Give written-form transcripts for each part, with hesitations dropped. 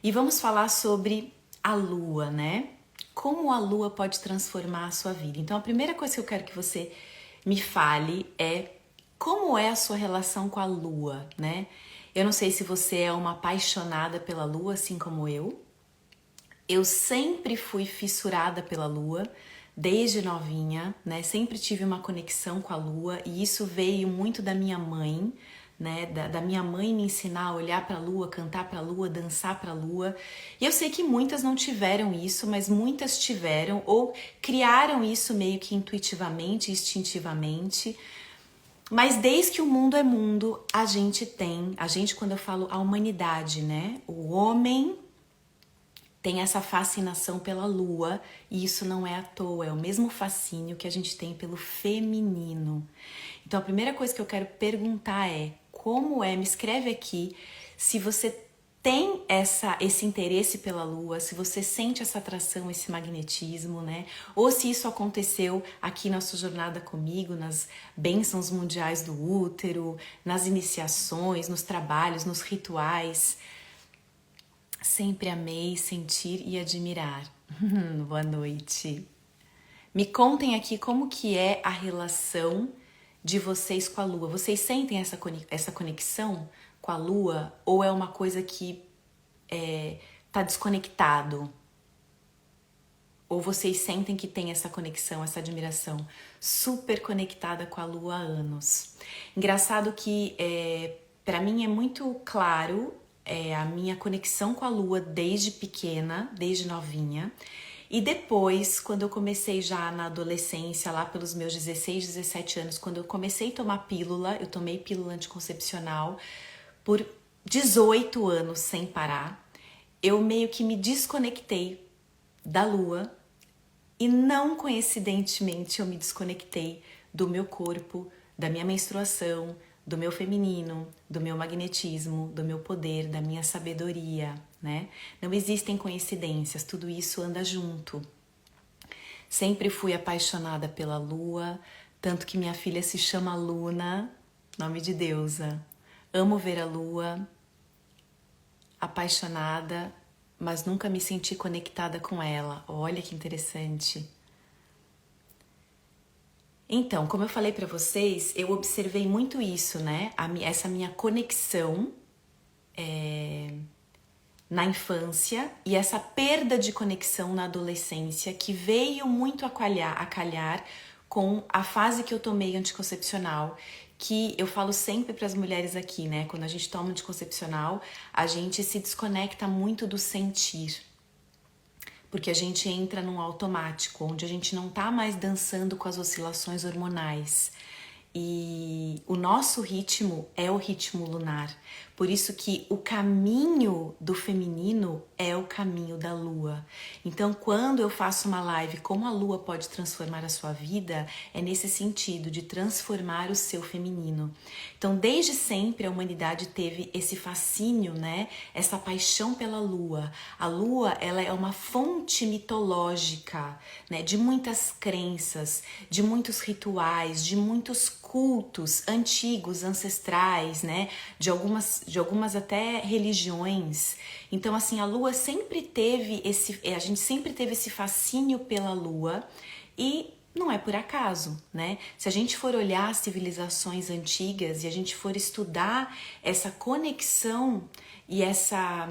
E vamos falar sobre a lua, né? Como a lua pode transformar a sua vida. Então, a primeira coisa que eu quero que você me fale é como é a sua relação com a lua, né? Eu não sei se você é uma apaixonada pela lua, assim como eu. Eu sempre fui fissurada pela lua, desde novinha, né? Sempre tive uma conexão com a lua e isso veio muito da minha mãe, né? Da minha mãe me ensinar a olhar para a lua, cantar para a lua, dançar para a lua. E eu sei que muitas não tiveram isso, mas muitas tiveram ou criaram isso meio que intuitivamente, instintivamente. Mas desde que o mundo é mundo, a gente, quando eu falo a humanidade, né? O homem tem essa fascinação pela lua, e isso não é à toa, é o mesmo fascínio que a gente tem pelo feminino. Então a primeira coisa que eu quero perguntar é, me escreve aqui se você tem esse interesse pela lua, se você sente essa atração, esse magnetismo, né? Ou se isso aconteceu aqui na sua jornada comigo, nas bênçãos mundiais do útero, nas iniciações, nos trabalhos, nos rituais. Sempre amei sentir e admirar. Boa noite. Me contem aqui como que é a relação de vocês com a lua. Vocês sentem essa conexão com a lua ou é uma coisa que tá desconectado? Ou vocês sentem que tem essa conexão, essa admiração super conectada com a lua há anos? Engraçado que para mim é muito claro a minha conexão com a lua desde pequena, desde novinha. E depois, quando eu comecei já na adolescência, lá pelos meus 16, 17 anos, quando eu comecei a tomar pílula, eu tomei pílula anticoncepcional por 18 anos sem parar, eu meio que me desconectei da lua e não coincidentemente eu me desconectei do meu corpo, da minha menstruação, do meu feminino, do meu magnetismo, do meu poder, da minha sabedoria, né? Não existem coincidências, tudo isso anda junto. Sempre fui apaixonada pela lua, tanto que minha filha se chama Luna, nome de deusa. Amo ver a lua, apaixonada, mas nunca me senti conectada com ela. Olha que interessante. Então, como eu falei para vocês, eu observei muito isso, né? Essa minha conexão na infância e essa perda de conexão na adolescência que veio muito a calhar com a fase que eu tomei anticoncepcional, que eu falo sempre para as mulheres aqui, né? Quando a gente toma anticoncepcional, a gente se desconecta muito do sentir. Porque a gente entra num automático, onde a gente não tá mais dançando com as oscilações hormonais. E o nosso ritmo é o ritmo lunar. Por isso que o caminho do feminino é o caminho da lua. Então, quando eu faço uma live como a lua pode transformar a sua vida, é nesse sentido de transformar o seu feminino. Então, desde sempre a humanidade teve esse fascínio, né? Essa paixão pela lua. A lua, ela é uma fonte mitológica, né? De muitas crenças, de muitos rituais, de muitos cultos antigos, ancestrais, né? De algumas até religiões. Então, assim, a lua sempre teve a gente sempre teve esse fascínio pela lua e não é por acaso, né? Se a gente for olhar as civilizações antigas e a gente for estudar essa conexão e essa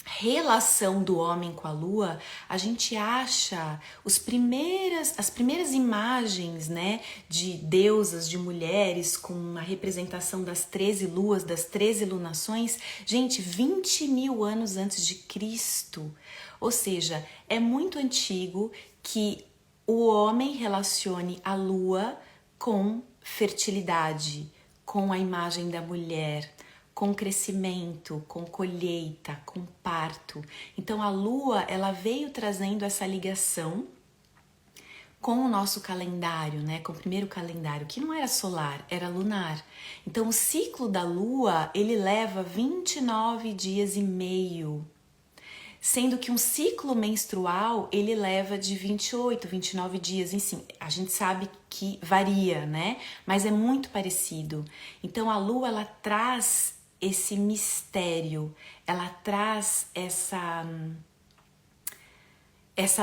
relação do homem com a lua, a gente acha as primeiras imagens, né, de deusas, de mulheres com a representação das 13 luas, das 13 lunações, gente, 20 mil anos antes de Cristo. Ou seja, é muito antigo que o homem relacione a lua com fertilidade, com a imagem da mulher, com crescimento, com colheita, com parto. Então a lua, ela veio trazendo essa ligação com o nosso calendário, né? Com o primeiro calendário, que não era solar, era lunar. Então o ciclo da lua, ele leva 29 dias e meio. Sendo que um ciclo menstrual, ele leva de 28, 29 dias, enfim, a gente sabe que varia, né? Mas é muito parecido. Então a lua, ela traz esse mistério, ela traz essa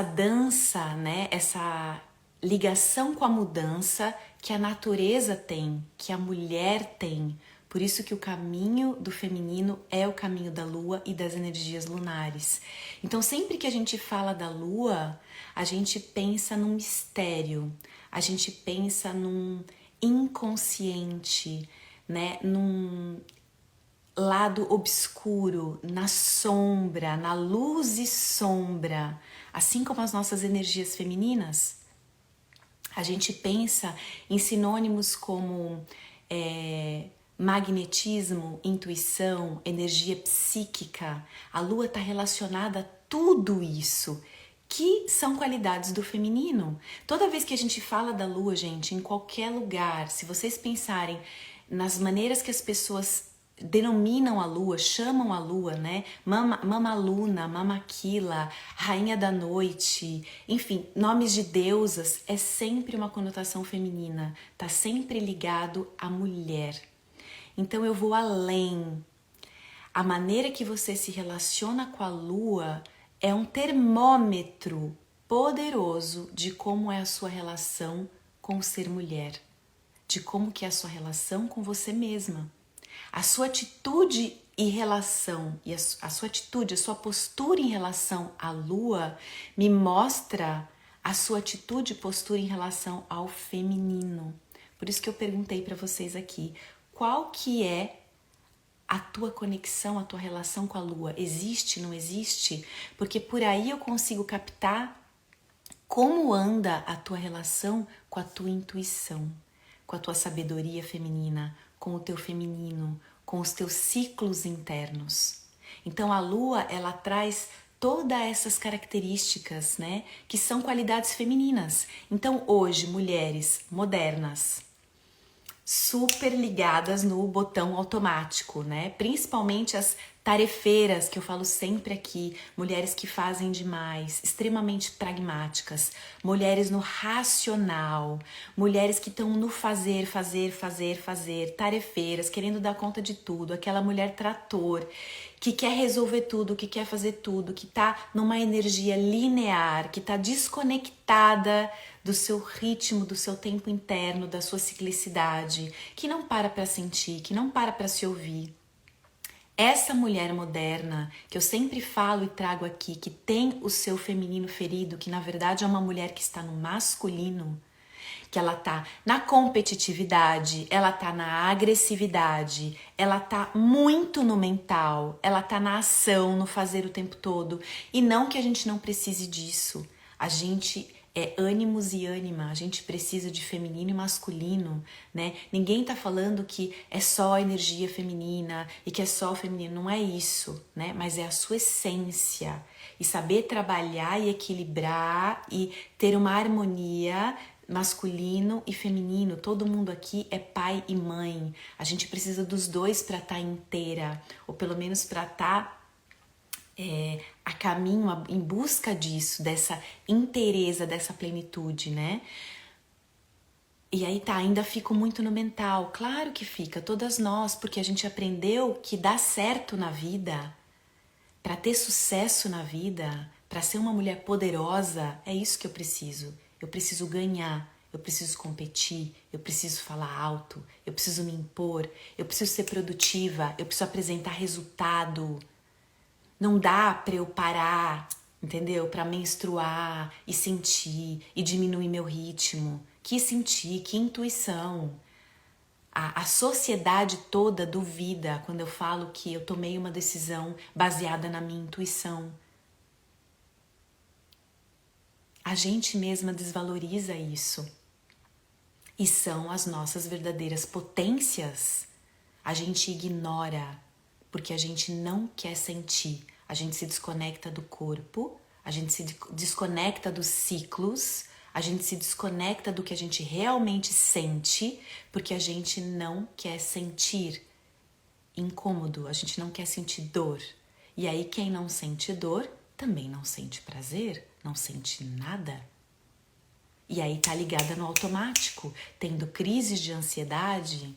dança, né? Essa ligação com a mudança que a natureza tem, que a mulher tem. Por isso que o caminho do feminino é o caminho da lua e das energias lunares. Então, sempre que a gente fala da lua, a gente pensa num mistério, a gente pensa num inconsciente, né? Num lado obscuro, na sombra, na luz e sombra, assim como as nossas energias femininas. A gente pensa em sinônimos como magnetismo, intuição, energia psíquica. A lua está relacionada a tudo isso, que são qualidades do feminino. Toda vez que a gente fala da lua, gente, em qualquer lugar, se vocês pensarem nas maneiras que as pessoas denominam a lua, chamam a lua, né? Mama Luna, Mama Aquila, Rainha da Noite, enfim, nomes de deusas, é sempre uma conotação feminina, tá sempre ligado à mulher. Então eu vou além. A maneira que você se relaciona com a lua é um termômetro poderoso de como é a sua relação com o ser mulher, de como que é a sua relação com você mesma. A sua atitude e relação, e a sua atitude, a sua postura em relação à lua me mostra a sua atitude e postura em relação ao feminino. Por isso que eu perguntei para vocês aqui, qual que é a tua conexão, a tua relação com a lua? Existe, não existe? Porque por aí eu consigo captar como anda a tua relação com a tua intuição, com a tua sabedoria feminina, com o teu feminino, com os teus ciclos internos. Então a lua, ela traz todas essas características, né, que são qualidades femininas. Então hoje, mulheres modernas, super ligadas no botão automático, né? Principalmente as tarefeiras, que eu falo sempre aqui, mulheres que fazem demais, extremamente pragmáticas, mulheres no racional, mulheres que estão no fazer, tarefeiras, querendo dar conta de tudo, aquela mulher trator, que quer resolver tudo, que quer fazer tudo, que tá numa energia linear, que tá desconectada do seu ritmo, do seu tempo interno, da sua ciclicidade, que não para sentir, que não para se ouvir. Essa mulher moderna, que eu sempre falo e trago aqui, que tem o seu feminino ferido, que na verdade é uma mulher que está no masculino, que ela tá na competitividade, ela tá na agressividade, ela tá muito no mental, ela tá na ação, no fazer o tempo todo. E não que a gente não precise disso. A gente é ânimos e ânima, a gente precisa de feminino e masculino, né? Ninguém tá falando que é só energia feminina e que é só o feminino, não é isso, né? Mas é a sua essência. E saber trabalhar e equilibrar e ter uma harmonia masculino e feminino. Todo mundo aqui é pai e mãe. A gente precisa dos dois para estar inteira, ou pelo menos para estar a caminho, em busca disso, dessa inteireza, dessa plenitude, né? E aí tá, ainda fico muito no mental. Claro que fica, todas nós, porque a gente aprendeu que dá certo na vida, para ter sucesso na vida, para ser uma mulher poderosa, é isso que eu preciso. Eu preciso ganhar, eu preciso competir, eu preciso falar alto, eu preciso me impor, eu preciso ser produtiva, eu preciso apresentar resultado. Não dá para eu parar, entendeu? Para menstruar e sentir e diminuir meu ritmo. Que sentir, que intuição. A sociedade toda duvida quando eu falo que eu tomei uma decisão baseada na minha intuição. A gente mesma desvaloriza isso. E são as nossas verdadeiras potências. A gente ignora porque a gente não quer sentir. A gente se desconecta do corpo, a gente se desconecta dos ciclos, a gente se desconecta do que a gente realmente sente, porque a gente não quer sentir incômodo, a gente não quer sentir dor. E aí quem não sente dor também não sente prazer, não sente nada. E aí tá ligada no automático, tendo crises de ansiedade,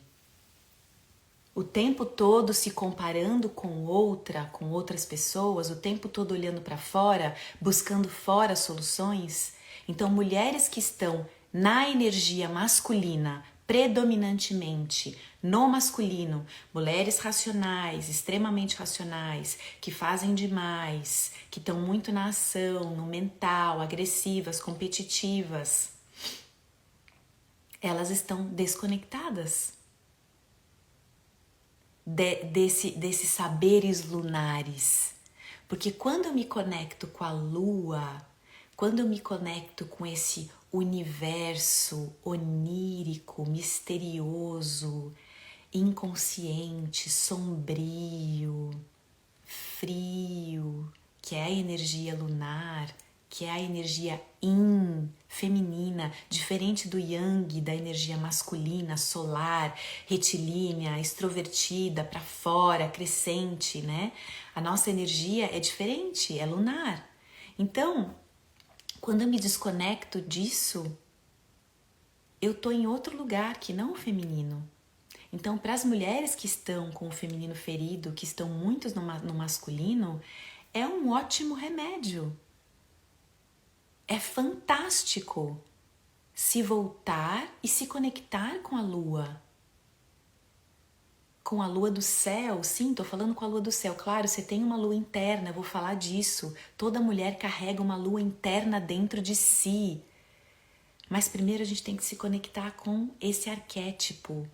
o tempo todo se comparando com outras pessoas, o tempo todo olhando para fora, buscando fora soluções. Então, mulheres que estão na energia masculina, predominantemente no masculino, mulheres racionais, extremamente racionais, que fazem demais, que estão muito na ação, no mental, agressivas, competitivas, elas estão desconectadas desses saberes lunares. Porque quando eu me conecto com a lua, quando eu me conecto com esse universo onírico, misterioso, inconsciente, sombrio, frio, que é a energia lunar, que é a energia yin, feminina, diferente do yang, da energia masculina, solar, retilínea, extrovertida, para fora, crescente, né? A nossa energia é diferente, é lunar. Então, quando eu me desconecto disso, eu tô em outro lugar que não o feminino. Então, para as mulheres que estão com o feminino ferido, que estão muitos no masculino, é um ótimo remédio. É fantástico se voltar e se conectar com a lua. Com a lua do céu, sim, tô falando com a lua do céu. Claro, você tem uma lua interna, eu vou falar disso. Toda mulher carrega uma lua interna dentro de si. Mas primeiro a gente tem que se conectar com esse arquétipo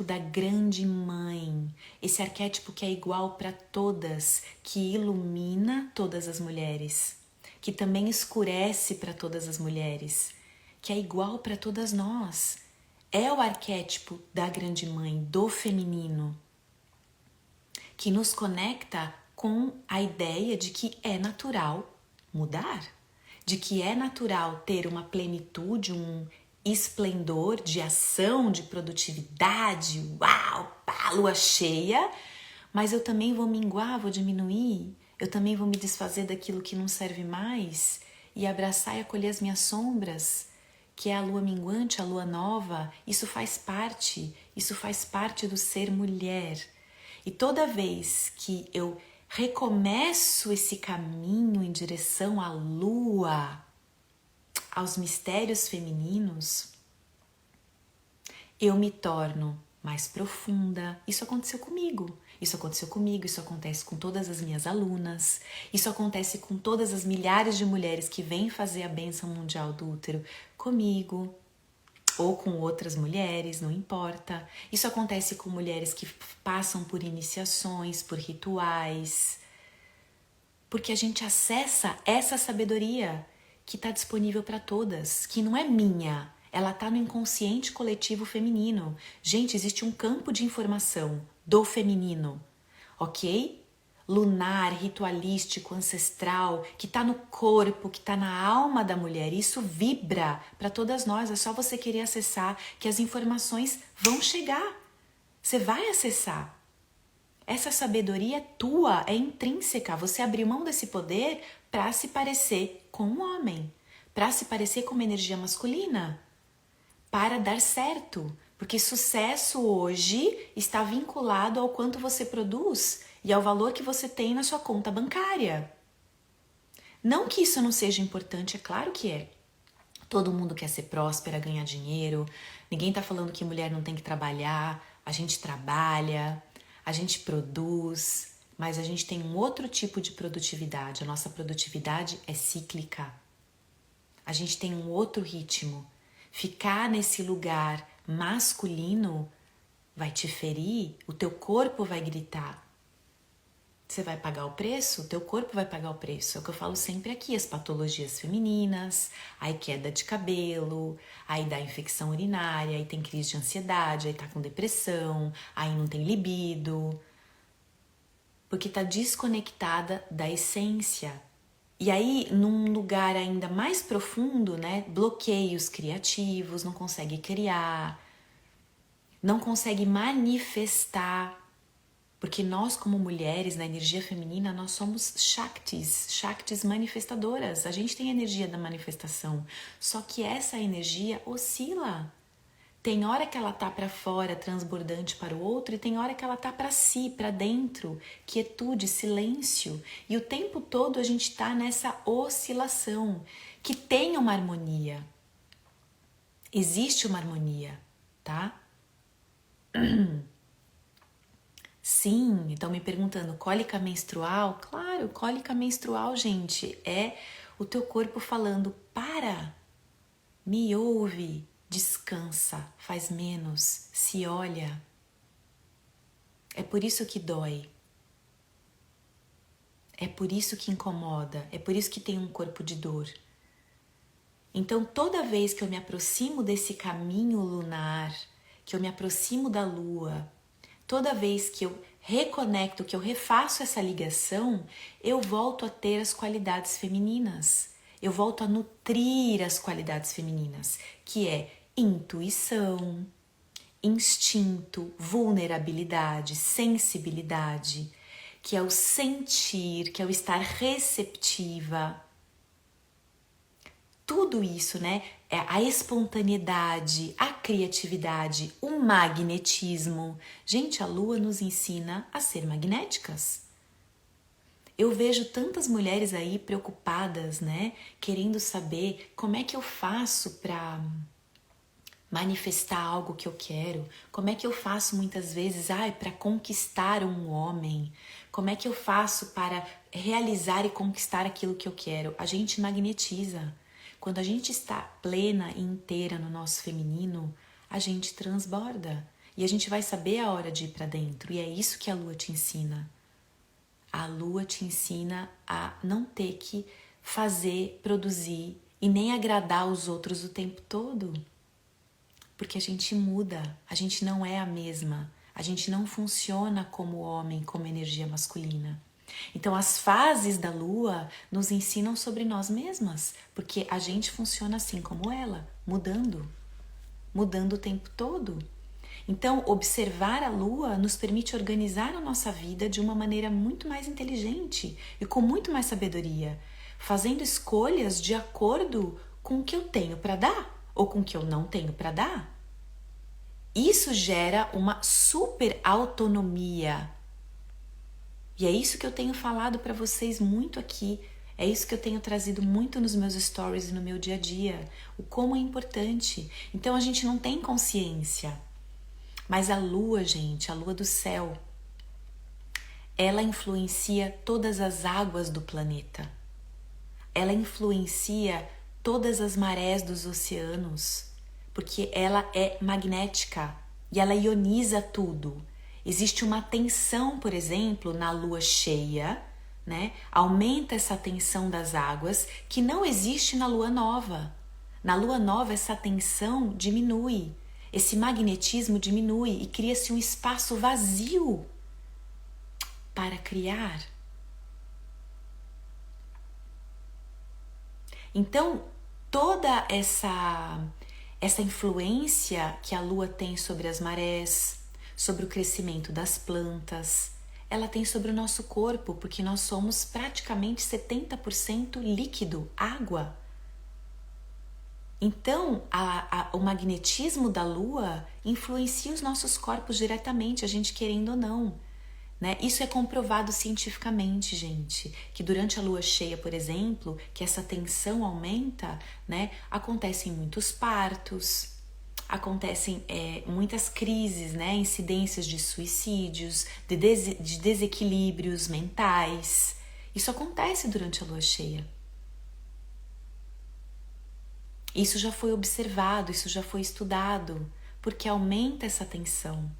da grande mãe, esse arquétipo que é igual para todas, que ilumina todas as mulheres, que também escurece para todas as mulheres, que é igual para todas nós. É o arquétipo da grande mãe, do feminino, que nos conecta com a ideia de que é natural mudar, de que é natural ter uma plenitude, um esplendor de ação, de produtividade, uau, pá, lua cheia, mas eu também vou minguar, vou diminuir, eu também vou me desfazer daquilo que não serve mais e abraçar e acolher as minhas sombras, que é a lua minguante, a lua nova. Isso faz parte do ser mulher. E toda vez que eu recomeço esse caminho em direção à lua, aos mistérios femininos, eu me torno mais profunda. Isso aconteceu comigo, isso acontece com todas as minhas alunas, isso acontece com todas as milhares de mulheres que vêm fazer a bênção mundial do útero comigo, ou com outras mulheres, não importa. Isso acontece com mulheres que passam por iniciações, por rituais, porque a gente acessa essa sabedoria que está disponível para todas, que não é minha, ela está no inconsciente coletivo feminino. Gente, existe um campo de informação do feminino, ok? Lunar, ritualístico, ancestral, que está no corpo, que está na alma da mulher. Isso vibra para todas nós, é só você querer acessar que as informações vão chegar. Você vai acessar. Essa sabedoria é tua, é intrínseca. Você abriu mão desse poder para se parecer com um homem, para se parecer com uma energia masculina, para dar certo. Porque sucesso hoje está vinculado ao quanto você produz e ao valor que você tem na sua conta bancária. Não que isso não seja importante, é claro que é. Todo mundo quer ser próspera, ganhar dinheiro. Ninguém está falando que mulher não tem que trabalhar. A gente trabalha, a gente produz, mas a gente tem um outro tipo de produtividade. A nossa produtividade é cíclica. A gente tem um outro ritmo. Ficar nesse lugar masculino vai te ferir, o teu corpo vai gritar. Você vai pagar o preço? O teu corpo vai pagar o preço. É o que eu falo sempre aqui, as patologias femininas, aí queda de cabelo, aí dá infecção urinária, aí tem crise de ansiedade, aí tá com depressão, aí não tem libido. Porque tá desconectada da essência. E aí, num lugar ainda mais profundo, né, bloqueios criativos, não consegue criar, não consegue manifestar. Porque nós, como mulheres, na energia feminina, nós somos Shaktis manifestadoras. A gente tem a energia da manifestação. Só que essa energia oscila. Tem hora que ela tá para fora, transbordante para o outro, e tem hora que ela tá para si, para dentro, quietude, silêncio. E o tempo todo a gente tá nessa oscilação, que tem uma harmonia. Existe uma harmonia, tá? Sim, estão me perguntando, cólica menstrual? Claro, cólica menstrual, gente, é o teu corpo falando, para, me ouve, descansa, faz menos, se olha. É por isso que dói. É por isso que incomoda, é por isso que tem um corpo de dor. Então, toda vez que eu me aproximo desse caminho lunar, que eu me aproximo da lua, toda vez que eu reconecto, que eu refaço essa ligação, eu volto a ter as qualidades femininas. Eu volto a nutrir as qualidades femininas, que é intuição, instinto, vulnerabilidade, sensibilidade, que é o sentir, que é o estar receptiva. Tudo isso, né? É a espontaneidade, a criatividade, o magnetismo. Gente, a lua nos ensina a ser magnéticas. Eu vejo tantas mulheres aí preocupadas, né? Querendo saber como é que eu faço para manifestar algo que eu quero, como é que eu faço muitas vezes, para conquistar um homem, como é que eu faço para realizar e conquistar aquilo que eu quero. A gente magnetiza. Quando a gente está plena e inteira no nosso feminino, a gente transborda. E a gente vai saber a hora de ir para dentro. E é isso que a lua te ensina. A lua te ensina a não ter que fazer, produzir e nem agradar os outros o tempo todo. Porque a gente muda, a gente não é a mesma. A gente não funciona como homem, como energia masculina. Então, as fases da lua nos ensinam sobre nós mesmas, porque a gente funciona assim como ela, mudando o tempo todo. Então, observar a lua nos permite organizar a nossa vida de uma maneira muito mais inteligente e com muito mais sabedoria, fazendo escolhas de acordo com o que eu tenho para dar ou com o que eu não tenho para dar. Isso gera uma super autonomia. E é isso que eu tenho falado para vocês muito aqui. É isso que eu tenho trazido muito nos meus stories e no meu dia a dia. O como é importante. Então a gente não tem consciência. Mas a lua, gente, a lua do céu, ela influencia todas as águas do planeta. Ela influencia todas as marés dos oceanos. Porque ela é magnética e ela ioniza tudo. Existe uma tensão, por exemplo, na lua cheia, né? Aumenta essa tensão das águas que não existe na lua nova. Na lua nova, essa tensão diminui, esse magnetismo diminui e cria-se um espaço vazio para criar. Então, toda essa influência que a lua tem sobre as marés, sobre o crescimento das plantas, ela tem sobre o nosso corpo, porque nós somos praticamente 70% líquido, água. Então, o magnetismo da lua influencia os nossos corpos diretamente, a gente querendo ou não. Né? Isso é comprovado cientificamente, gente, que durante a lua cheia, por exemplo, que essa tensão aumenta, né? Acontecem muitos partos, acontecem muitas crises, né? Incidências de suicídios, de desequilíbrios mentais. Isso acontece durante a lua cheia. Isso já foi observado, isso já foi estudado, porque aumenta essa tensão.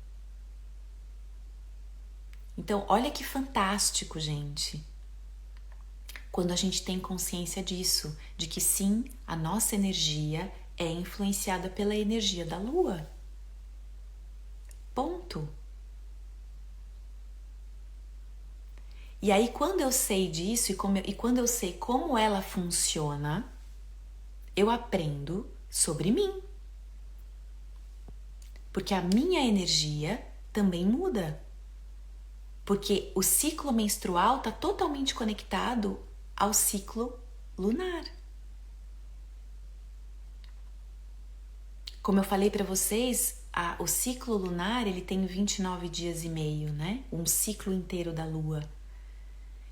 Então, olha que fantástico, gente, quando a gente tem consciência disso, de que sim, a nossa energia é influenciada pela energia da lua. Ponto. E aí, quando eu sei disso e quando eu sei como ela funciona, eu aprendo sobre mim. Porque a minha energia também muda. Porque o ciclo menstrual está totalmente conectado ao ciclo lunar. Como eu falei para vocês, o ciclo lunar ele tem 29 dias e meio, né? Um ciclo inteiro da lua.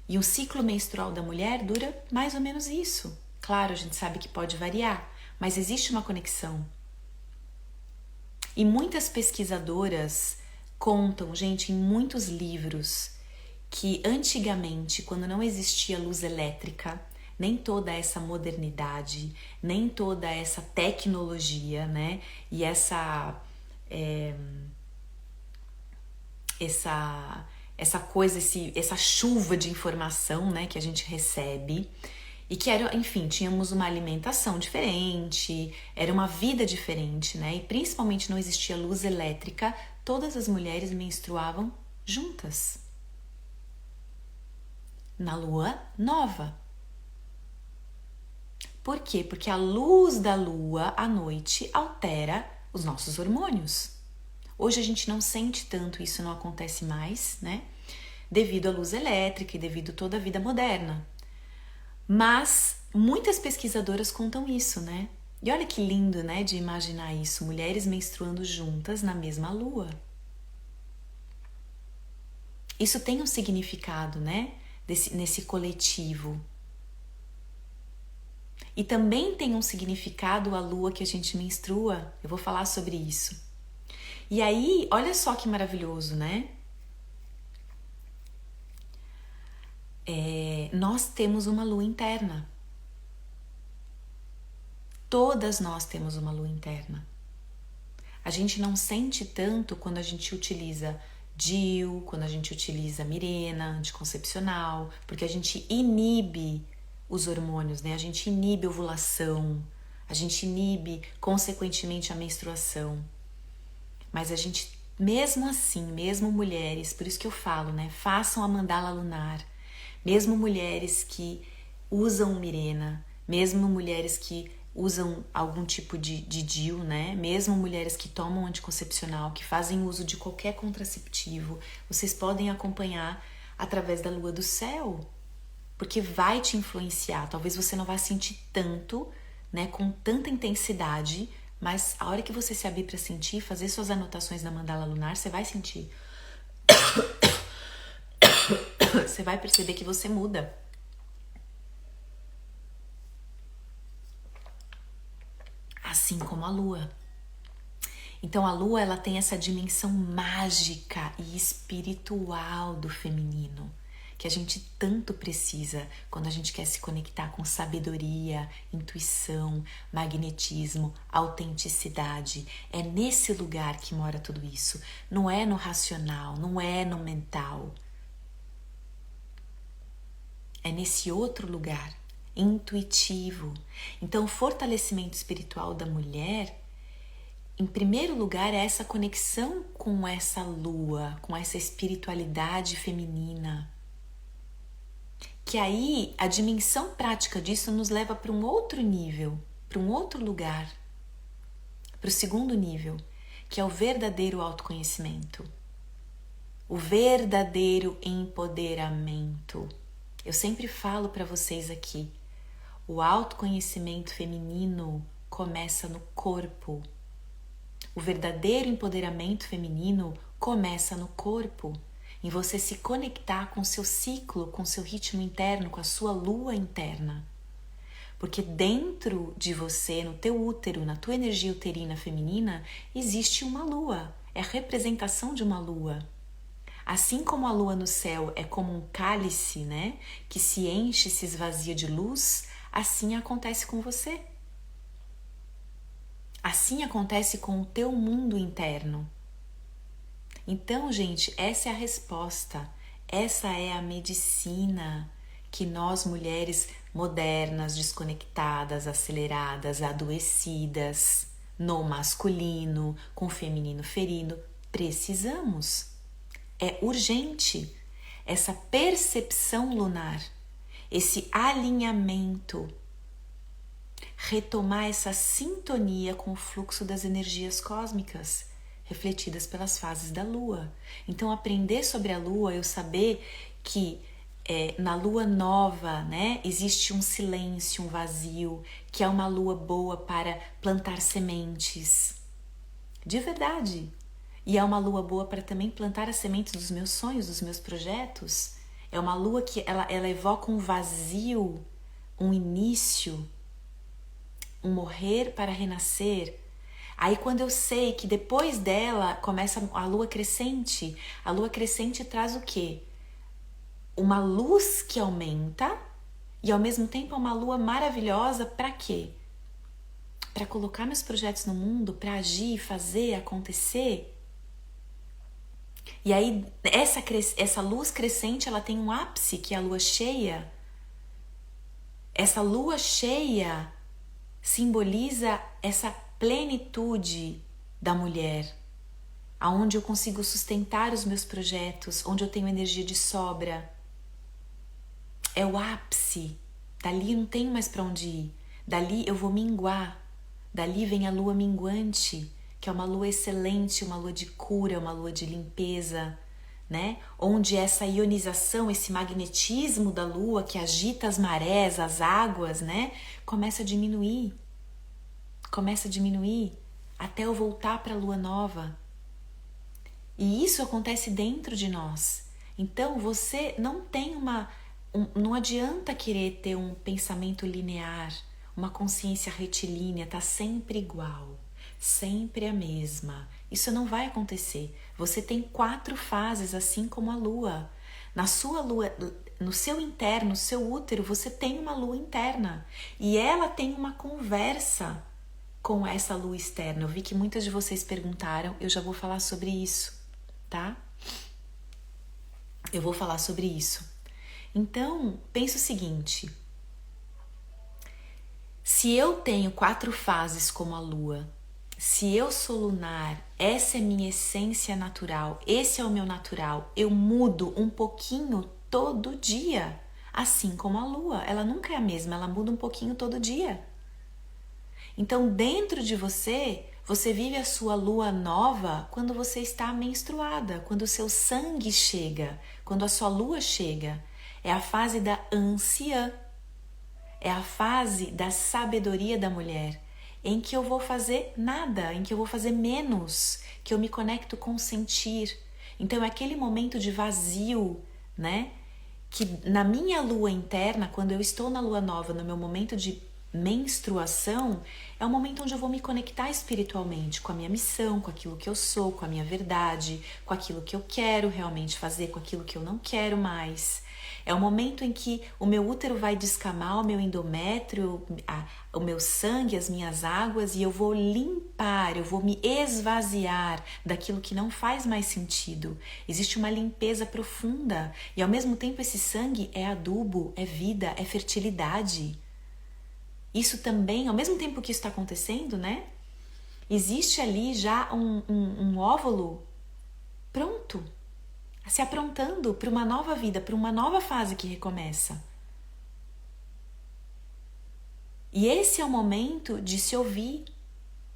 E um ciclo menstrual da mulher dura mais ou menos isso. Claro, a gente sabe que pode variar, mas existe uma conexão. E muitas pesquisadoras contam, gente, em muitos livros, que antigamente, quando não existia luz elétrica, nem toda essa modernidade, nem toda essa tecnologia, né? E essa coisa, essa chuva de informação, né, que a gente recebe, e que era, enfim, tínhamos uma alimentação diferente, era uma vida diferente, né? E principalmente não existia luz elétrica, todas as mulheres menstruavam juntas. Na lua nova. Por quê? Porque a luz da lua à noite altera os nossos hormônios. Hoje a gente não sente tanto, isso não acontece mais, né? Devido à luz elétrica e devido a toda a vida moderna. Mas muitas pesquisadoras contam isso, né? E olha que lindo, né, de imaginar isso, mulheres menstruando juntas na mesma lua. Isso tem um significado, né, nesse coletivo. E também tem um significado a lua que a gente menstrua. Eu vou falar sobre isso. E aí, olha só que maravilhoso, né? Nós temos uma lua interna. Todas nós temos uma lua interna. A gente não sente tanto quando a gente utiliza DIU, quando a gente utiliza Mirena, anticoncepcional, porque a gente inibe os hormônios, né? A gente inibe a ovulação, a gente inibe, consequentemente, a menstruação. Mas a gente, mesmo assim, mesmo mulheres, por isso que eu falo, né? Façam a mandala lunar. Mesmo mulheres que usam Mirena, mesmo mulheres que usam algum tipo de DIU, né? Mesmo mulheres que tomam anticoncepcional, que fazem uso de qualquer contraceptivo, vocês podem acompanhar através da lua do céu, porque vai te influenciar. Talvez você não vá sentir tanto, né, com tanta intensidade, mas a hora que você se abrir para sentir, fazer suas anotações na mandala lunar, você vai sentir. Você vai perceber que você muda. Assim como a lua. Então a lua, ela tem essa dimensão mágica e espiritual do feminino, que a gente tanto precisa quando a gente quer se conectar com sabedoria, intuição, magnetismo, autenticidade. É nesse lugar que mora tudo isso. Não é no racional, não é no mental. É nesse outro lugar, intuitivo. Então, o fortalecimento espiritual da mulher, em primeiro lugar, é essa conexão com essa lua, com essa espiritualidade feminina. Que aí, a dimensão prática disso nos leva para um outro nível, para um outro lugar, para o segundo nível, que é o verdadeiro autoconhecimento, o verdadeiro empoderamento. Eu sempre falo para vocês aqui, o autoconhecimento feminino começa no corpo. O verdadeiro empoderamento feminino começa no corpo, em você se conectar com o seu ciclo, com o seu ritmo interno, com a sua lua interna. Porque dentro de você, no teu útero, na tua energia uterina feminina, existe uma lua, é a representação de uma lua. Assim como a lua no céu é como um cálice, né, que se enche e se esvazia de luz, assim acontece com você. Assim acontece com o teu mundo interno. Então, gente, essa é a resposta. Essa é a medicina que nós, mulheres modernas, desconectadas, aceleradas, adoecidas, no masculino, com o feminino ferido, precisamos. É urgente essa percepção lunar, esse alinhamento, retomar essa sintonia com o fluxo das energias cósmicas refletidas pelas fases da lua. Então, aprender sobre a lua, eu saber que na lua nova, né, existe um silêncio, um vazio, que é uma lua boa para plantar sementes. De verdade. E é uma lua boa para também plantar as sementes dos meus sonhos, dos meus projetos. É uma lua que ela evoca um vazio, um início, um morrer para renascer. Aí quando eu sei que depois dela começa a lua crescente traz o quê? Uma luz que aumenta e ao mesmo tempo é uma lua maravilhosa para quê? Para colocar meus projetos no mundo, para agir, fazer, acontecer. E aí essa luz crescente ela tem um ápice que é a lua cheia. Essa lua cheia simboliza essa plenitude da mulher, aonde eu consigo sustentar os meus projetos, onde eu tenho energia de sobra. É o ápice. Dali não tenho mais para onde ir. Dali eu vou minguar. Dali vem a lua minguante, que é uma lua excelente, uma lua de cura, uma lua de limpeza, né? Onde essa ionização, esse magnetismo da lua que agita as marés, as águas, né? Começa a diminuir até eu voltar para a lua nova. E isso acontece dentro de nós. Então você não tem não adianta querer ter um pensamento linear, uma consciência retilínea, tá sempre igual, sempre a mesma. Isso não vai acontecer. Você tem 4 fases, assim como a lua. Na sua lua, no seu interno, no seu útero, você tem uma lua interna. E ela tem uma conversa com essa lua externa. Eu vi que muitas de vocês perguntaram, eu já vou falar sobre isso, tá? Eu vou falar sobre isso. Então, pensa o seguinte: se eu tenho 4 fases como a lua, se eu sou lunar, essa é minha essência natural, esse é o meu natural, eu mudo um pouquinho todo dia, assim como a lua, ela nunca é a mesma, ela muda um pouquinho todo dia. Então, dentro de você, você vive a sua lua nova quando você está menstruada, quando o seu sangue chega, quando a sua lua chega. É a fase da anciã, é a fase da sabedoria da mulher, em que eu vou fazer nada, em que eu vou fazer menos, que eu me conecto com o sentir. Então é aquele momento de vazio, né? Que na minha lua interna, quando eu estou na lua nova, no meu momento de menstruação, é o momento onde eu vou me conectar espiritualmente com a minha missão, com aquilo que eu sou, com a minha verdade, com aquilo que eu quero realmente fazer, com aquilo que eu não quero mais. É o momento em que o meu útero vai descamar o meu endométrio, o meu sangue, as minhas águas, e eu vou limpar, eu vou me esvaziar daquilo que não faz mais sentido. Existe uma limpeza profunda e ao mesmo tempo esse sangue é adubo, é vida, é fertilidade. Isso também, ao mesmo tempo que isso está acontecendo, né? Existe ali já um óvulo pronto, se aprontando para uma nova vida, para uma nova fase que recomeça. E esse é o momento de se ouvir.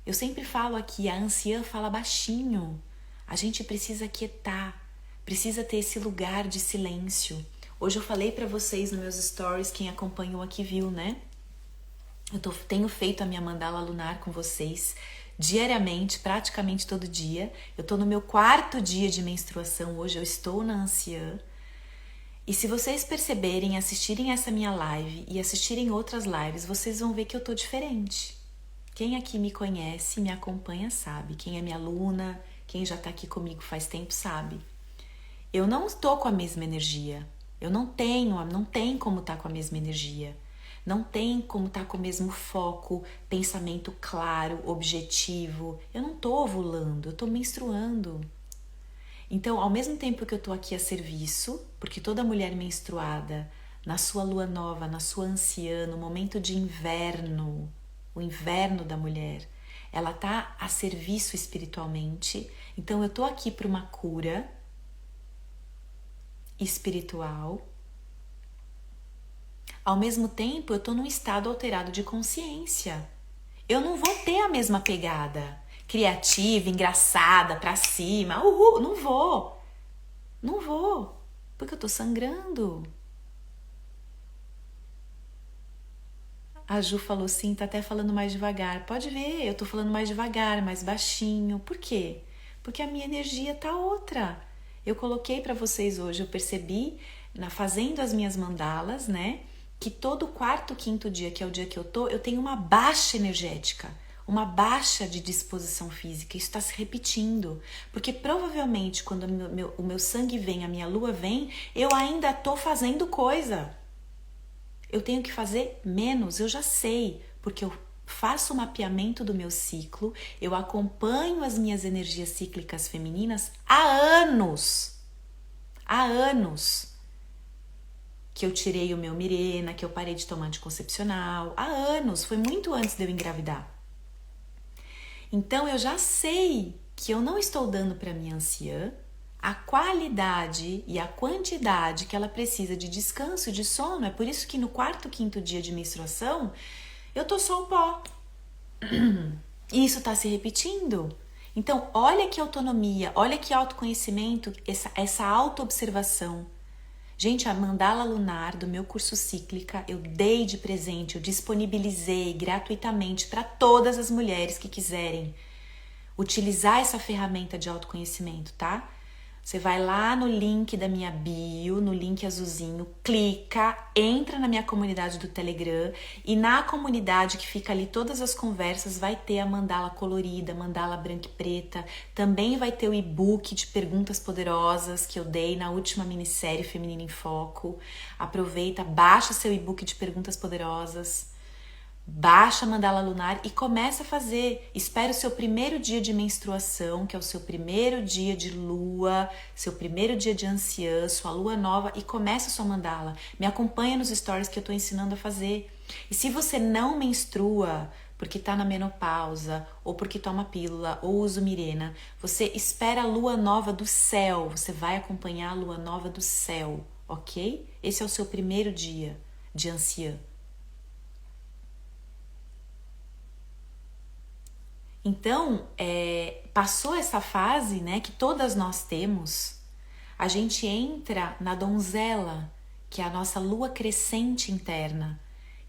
Eu sempre falo aqui, a anciã fala baixinho. A gente precisa quietar, precisa ter esse lugar de silêncio. Hoje eu falei para vocês nos meus stories, quem acompanhou aqui viu, né? Tenho feito a minha mandala lunar com vocês diariamente, praticamente todo dia. Eu tô no meu 4º dia de menstruação hoje, eu estou na anciã. E se vocês perceberem, assistirem essa minha live e assistirem outras lives, vocês vão ver que eu tô diferente. Quem aqui me conhece, me acompanha, sabe. Quem é minha aluna, quem já tá aqui comigo faz tempo, sabe. Eu não estou com a mesma energia. Eu não tem como estar com a mesma energia. Não tem como estar com o mesmo foco, pensamento claro, objetivo. Eu não estou ovulando, eu estou menstruando. Então, ao mesmo tempo que eu estou aqui a serviço, porque toda mulher menstruada, na sua lua nova, na sua anciã, no momento de inverno, o inverno da mulher, ela está a serviço espiritualmente. Então, eu estou aqui para uma cura espiritual. Ao mesmo tempo, eu estou num estado alterado de consciência. Eu não vou ter a mesma pegada criativa, engraçada, pra cima. Uhul, não vou. Não vou, porque eu estou sangrando. A Ju falou sim, tá até falando mais devagar. Pode ver, eu tô falando mais devagar, mais baixinho. Por quê? Porque a minha energia tá outra. Eu coloquei para vocês hoje, eu percebi, fazendo as minhas mandalas, né? Que todo quarto, quinto dia, que é o dia que eu tô, eu tenho uma baixa energética, uma baixa de disposição física. Isso está se repetindo. Porque provavelmente quando o meu sangue vem, a minha lua vem, eu ainda tô fazendo coisa. Eu tenho que fazer menos, eu já sei, porque eu faço o mapeamento do meu ciclo, eu acompanho as minhas energias cíclicas femininas há anos. Há anos que eu tirei o meu Mirena, que eu parei de tomar anticoncepcional. Há anos, foi muito antes de eu engravidar. Então eu já sei que eu não estou dando para minha anciã a qualidade e a quantidade que ela precisa de descanso e de sono. É por isso que no quarto, quinto dia de menstruação, eu tô só o pó. E isso tá se repetindo. Então, olha que autonomia, olha que autoconhecimento, essa auto-observação. Gente, a mandala lunar do meu curso cíclica, eu dei de presente, eu disponibilizei gratuitamente para todas as mulheres que quiserem utilizar essa ferramenta de autoconhecimento, tá? Você vai lá no link da minha bio, no link azulzinho, clica, entra na minha comunidade do Telegram e na comunidade que fica ali todas as conversas vai ter a mandala colorida, mandala branca e preta, também vai ter o e-book de perguntas poderosas que eu dei na última minissérie Feminina em Foco. Aproveita, baixa seu e-book de perguntas poderosas. Baixa a mandala lunar e começa a fazer. Espera o seu primeiro dia de menstruação, que é o seu primeiro dia de lua, seu primeiro dia de anciã, sua lua nova, e começa a sua mandala. Me acompanha nos stories que eu tô ensinando a fazer. E se você não menstrua porque tá na menopausa, ou porque toma pílula, ou usa Mirena, você espera a lua nova do céu. Você vai acompanhar a lua nova do céu, ok? Esse é o seu primeiro dia de anciã. Então, passou essa fase, né, que todas nós temos, a gente entra na donzela, que é a nossa lua crescente interna,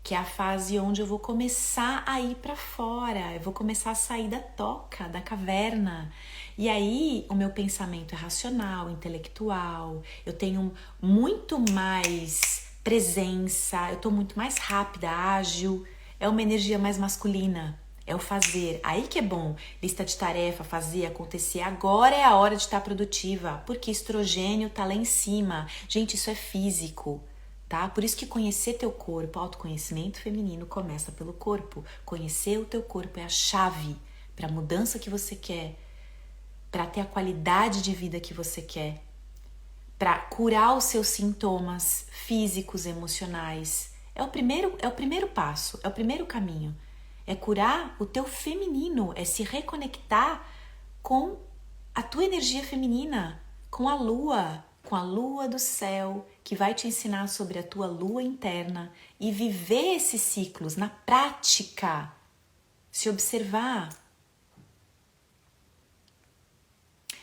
que é a fase onde eu vou começar a ir para fora, eu vou começar a sair da toca, da caverna. E aí o meu pensamento é racional, intelectual, eu tenho muito mais presença, eu tô muito mais rápida, ágil, é uma energia mais masculina. É o fazer. Aí que é bom. Lista de tarefa, fazer, acontecer. Agora é a hora de estar produtiva. Porque estrogênio tá lá em cima. Gente, isso é físico, tá? Por isso que conhecer teu corpo, autoconhecimento feminino começa pelo corpo. Conhecer o teu corpo é a chave para a mudança que você quer, para ter a qualidade de vida que você quer, para curar os seus sintomas físicos, emocionais. É o primeiro passo, é o primeiro caminho. É curar o teu feminino, é se reconectar com a tua energia feminina, com a lua do céu, que vai te ensinar sobre a tua lua interna e viver esses ciclos na prática, se observar.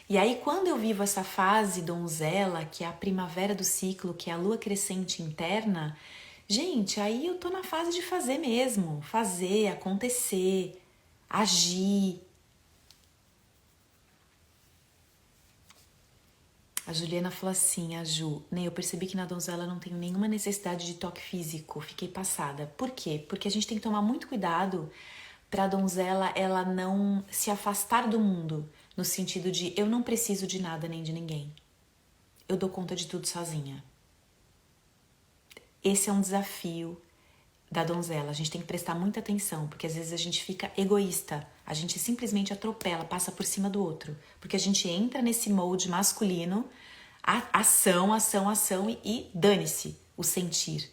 E aí, quando eu vivo essa fase donzela, que é a primavera do ciclo, que é a lua crescente interna, gente, aí eu tô na fase de fazer mesmo, fazer, acontecer, agir. A Juliana falou assim, a Ju, né, eu percebi que na donzela não tenho nenhuma necessidade de toque físico, fiquei passada. Por quê? Porque a gente tem que tomar muito cuidado para a donzela ela não se afastar do mundo, no sentido de eu não preciso de nada nem de ninguém. Eu dou conta de tudo sozinha. Esse é um desafio da donzela. A gente tem que prestar muita atenção, porque às vezes a gente fica egoísta. A gente simplesmente atropela, passa por cima do outro. Porque a gente entra nesse molde masculino, ação e dane-se o sentir.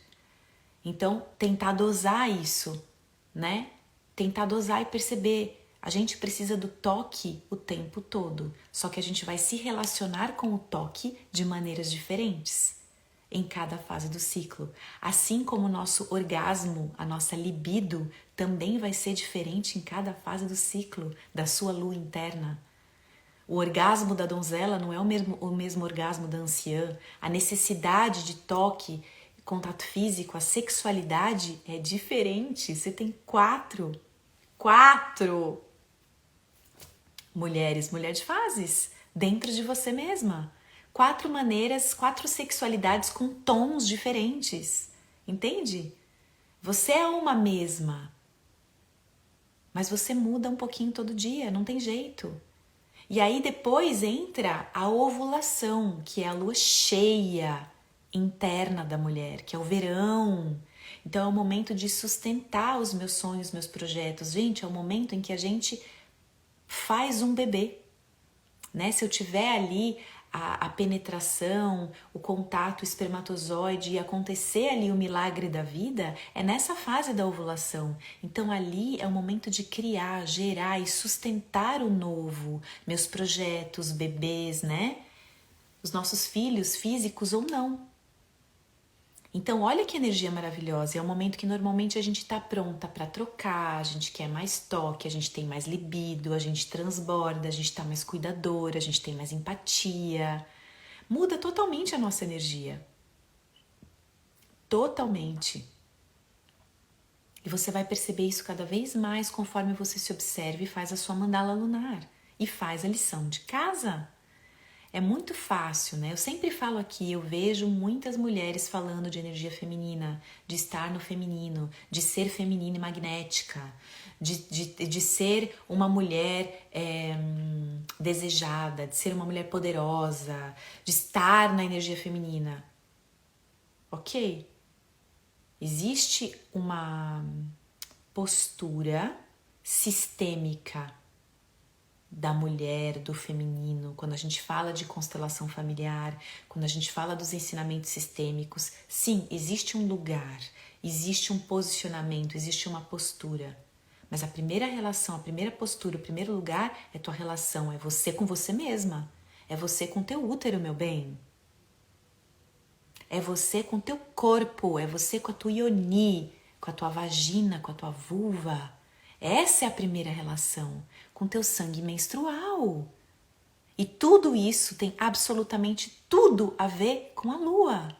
Então, tentar dosar isso, né? Tentar dosar e perceber. A gente precisa do toque o tempo todo. Só que a gente vai se relacionar com o toque de maneiras diferentes em cada fase do ciclo. Assim como o nosso orgasmo, a nossa libido, também vai ser diferente em cada fase do ciclo da sua lua interna. O orgasmo da donzela não é o mesmo orgasmo da anciã. A necessidade de toque contato físico, a sexualidade é diferente. Você tem quatro mulher de fases dentro de você mesma. 4 maneiras, 4 sexualidades com tons diferentes. Entende? Você é uma mesma, mas você muda um pouquinho todo dia, não tem jeito. E aí depois entra a ovulação, que é a lua cheia interna da mulher, que é o verão. Então é o momento de sustentar os meus sonhos, meus projetos. Gente, é o momento em que a gente faz um bebê, né? Se eu tiver ali a penetração, o contato espermatozoide e acontecer ali o milagre da vida, é nessa fase da ovulação. Então ali é o momento de criar, gerar e sustentar o novo, meus projetos, bebês, né? Os nossos filhos, físicos ou não. Então, olha que energia maravilhosa. É um momento que normalmente a gente está pronta para trocar, a gente quer mais toque, a gente tem mais libido, a gente transborda, a gente está mais cuidadora, a gente tem mais empatia. Muda totalmente a nossa energia. Totalmente. E você vai perceber isso cada vez mais conforme você se observa e faz a sua mandala lunar. E faz a lição de casa. É muito fácil, né? Eu sempre falo aqui, eu vejo muitas mulheres falando de energia feminina, de estar no feminino, de ser feminina e magnética, de ser uma mulher desejada, de ser uma mulher poderosa, de estar na energia feminina. Ok? Existe uma postura sistêmica da mulher, do feminino, quando a gente fala de constelação familiar, quando a gente fala dos ensinamentos sistêmicos, sim, existe um lugar, existe um posicionamento, existe uma postura. Mas a primeira relação, a primeira postura, o primeiro lugar é tua relação, é você com você mesma, é você com teu útero, meu bem. É você com teu corpo, é você com a tua ioni, com a tua vagina, com a tua vulva. Essa é a primeira relação, com teu sangue menstrual. E tudo isso tem absolutamente tudo a ver com a lua.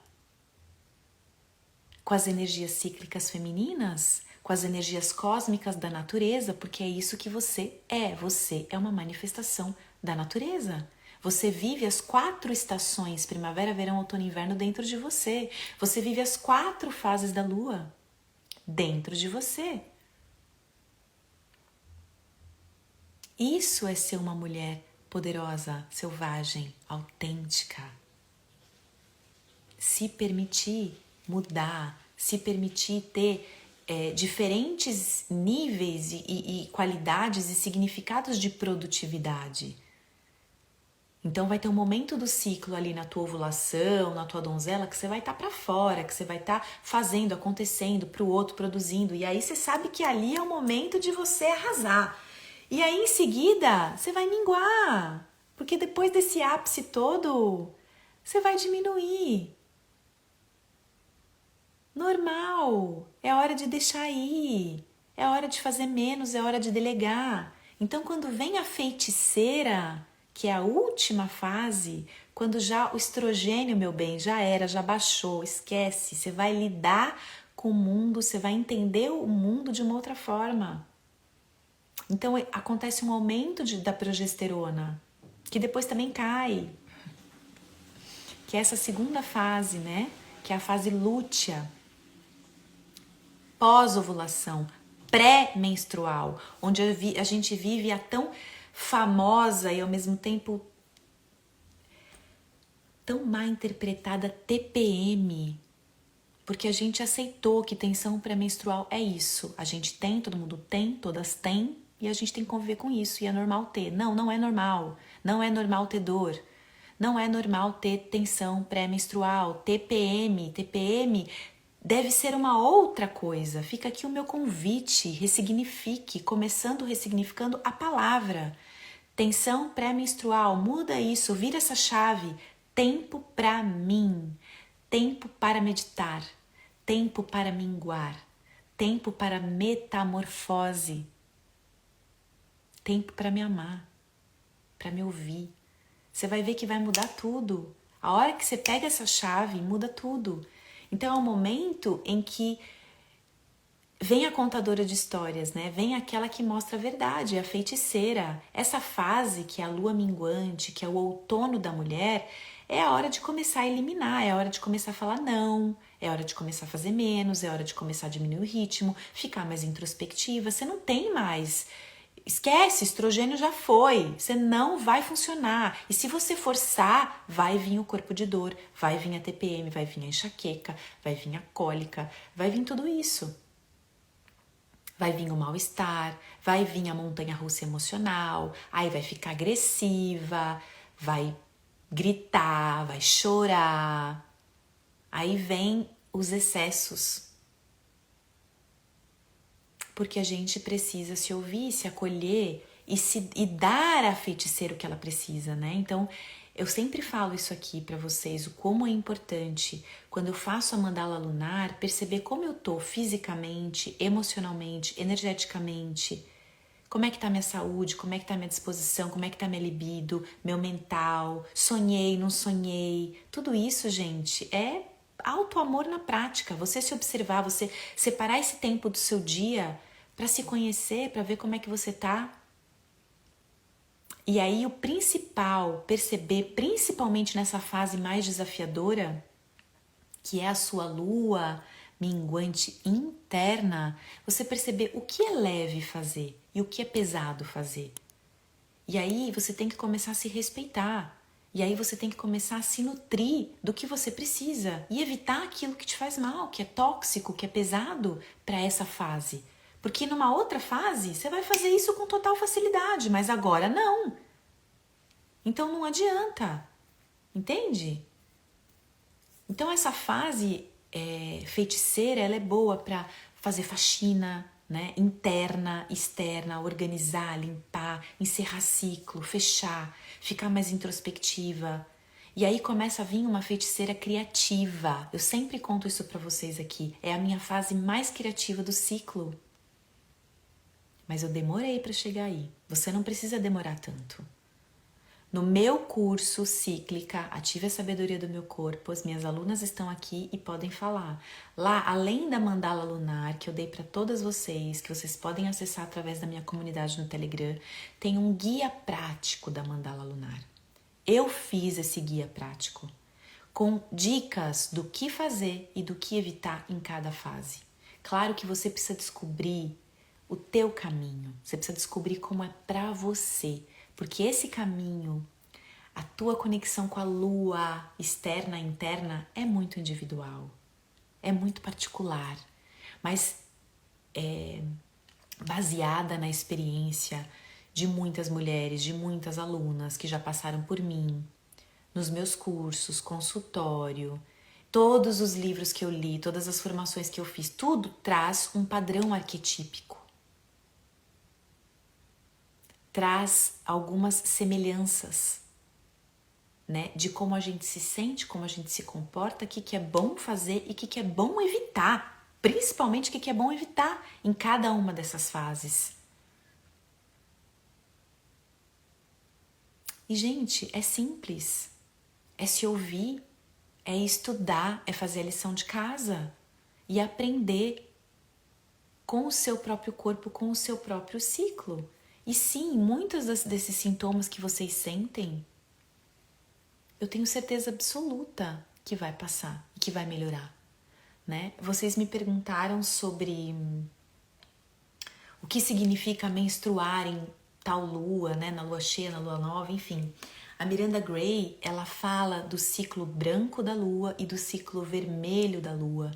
Com as energias cíclicas femininas, com as energias cósmicas da natureza, porque é isso que você é. Você é uma manifestação da natureza. Você vive as 4 estações, primavera, verão, outono e inverno dentro de você. Você vive as 4 fases da lua dentro de você. Isso é ser uma mulher poderosa, selvagem, autêntica. Se permitir mudar, se permitir ter diferentes níveis e qualidades e significados de produtividade. Então vai ter um momento do ciclo ali na tua ovulação, na tua donzela, que você vai estar para fora, que você vai estar fazendo, acontecendo para o outro, produzindo. E aí você sabe que ali é o momento de você arrasar. E aí em seguida você vai minguar, porque depois desse ápice todo, você vai diminuir. Normal, é hora de deixar ir, é hora de fazer menos, é hora de delegar. Então quando vem a feiticeira, que é a última fase, quando já o estrogênio, meu bem, já baixou, esquece, você vai lidar com o mundo, você vai entender o mundo de uma outra forma. Então acontece um aumento da progesterona, que depois também cai, que é essa segunda fase, né? Que é a fase lútea, pós-ovulação, pré-menstrual, onde a gente vive a tão famosa e ao mesmo tempo tão mal interpretada TPM, porque a gente aceitou que tensão pré-menstrual é isso. A gente tem, todo mundo tem, todas têm, e a gente tem que conviver com isso, e é normal ter. Não, não é normal. Não é normal ter dor. Não é normal ter tensão pré-menstrual, TPM. TPM deve ser uma outra coisa. Fica aqui o meu convite, ressignifique, começando ressignificando a palavra. Tensão pré-menstrual, muda isso, vira essa chave. Tempo para mim, tempo para meditar, tempo para minguar, tempo para metamorfose, tempo para me amar, para me ouvir. Você vai ver que vai mudar tudo. A hora que você pega essa chave, muda tudo. Então é um momento em que vem a contadora de histórias, né? Vem aquela que mostra a verdade, a feiticeira. Essa fase que é a lua minguante, que é o outono da mulher, é a hora de começar a eliminar, é a hora de começar a falar não, é a hora de começar a fazer menos, é a hora de começar a diminuir o ritmo, ficar mais introspectiva. Você não tem mais. Esquece, estrogênio já foi, você não vai funcionar. E se você forçar, vai vir o corpo de dor, vai vir a TPM, vai vir a enxaqueca, vai vir a cólica, vai vir tudo isso. Vai vir o mal-estar, vai vir a montanha-russa emocional, aí vai ficar agressiva, vai gritar, vai chorar. Aí vem os excessos. Porque a gente precisa se ouvir, se acolher e dar à feiticeira o que ela precisa, né? Então, eu sempre falo isso aqui para vocês, o como é importante, quando eu faço a mandala lunar, perceber como eu tô fisicamente, emocionalmente, energeticamente, como é que tá minha saúde, como é que tá minha disposição, como é que tá minha libido, meu mental, sonhei, não sonhei. Tudo isso, gente, é auto-amor na prática. Você se observar, você separar esse tempo do seu dia para se conhecer, para ver como é que você tá. E aí o principal, perceber, principalmente nessa fase mais desafiadora, que é a sua lua minguante interna, você perceber o que é leve fazer e o que é pesado fazer. E aí você tem que começar a se respeitar. E aí você tem que começar a se nutrir do que você precisa e evitar aquilo que te faz mal, que é tóxico, que é pesado para essa fase. Porque numa outra fase você vai fazer isso com total facilidade, mas agora não. Então não adianta, entende? Então essa fase feiticeira, ela é boa para fazer faxina, né? Interna, externa, organizar, limpar, encerrar ciclo, fechar, ficar mais introspectiva. E aí começa a vir uma feiticeira criativa. Eu sempre conto isso para vocês aqui. É a minha fase mais criativa do ciclo. Mas eu demorei para chegar aí. Você não precisa demorar tanto. No meu curso Cíclica, Ative a Sabedoria do Meu Corpo, as minhas alunas estão aqui e podem falar. Lá, além da mandala lunar, que eu dei para todas vocês, que vocês podem acessar através da minha comunidade no Telegram, tem um guia prático da mandala lunar. Eu fiz esse guia prático com dicas do que fazer e do que evitar em cada fase. Claro que você precisa descobrir o teu caminho, você precisa descobrir como é para você. Porque esse caminho, a tua conexão com a lua externa e interna é muito individual, é muito particular, mas é baseada na experiência de muitas mulheres, de muitas alunas que já passaram por mim, nos meus cursos, consultório, todos os livros que eu li, todas as formações que eu fiz, tudo traz um padrão arquetípico. Traz algumas semelhanças, né, de como a gente se sente, como a gente se comporta, o que é bom fazer e o que é bom evitar, principalmente o que é bom evitar em cada uma dessas fases. E, gente, é simples, é se ouvir, é estudar, é fazer a lição de casa e aprender com o seu próprio corpo, com o seu próprio ciclo. E sim, muitos desses sintomas que vocês sentem, eu tenho certeza absoluta que vai passar e que vai melhorar, né? Vocês me perguntaram sobre o que significa menstruar em tal lua, né? Na lua cheia, na lua nova, enfim. A Miranda Gray, ela fala do ciclo branco da lua e do ciclo vermelho da lua,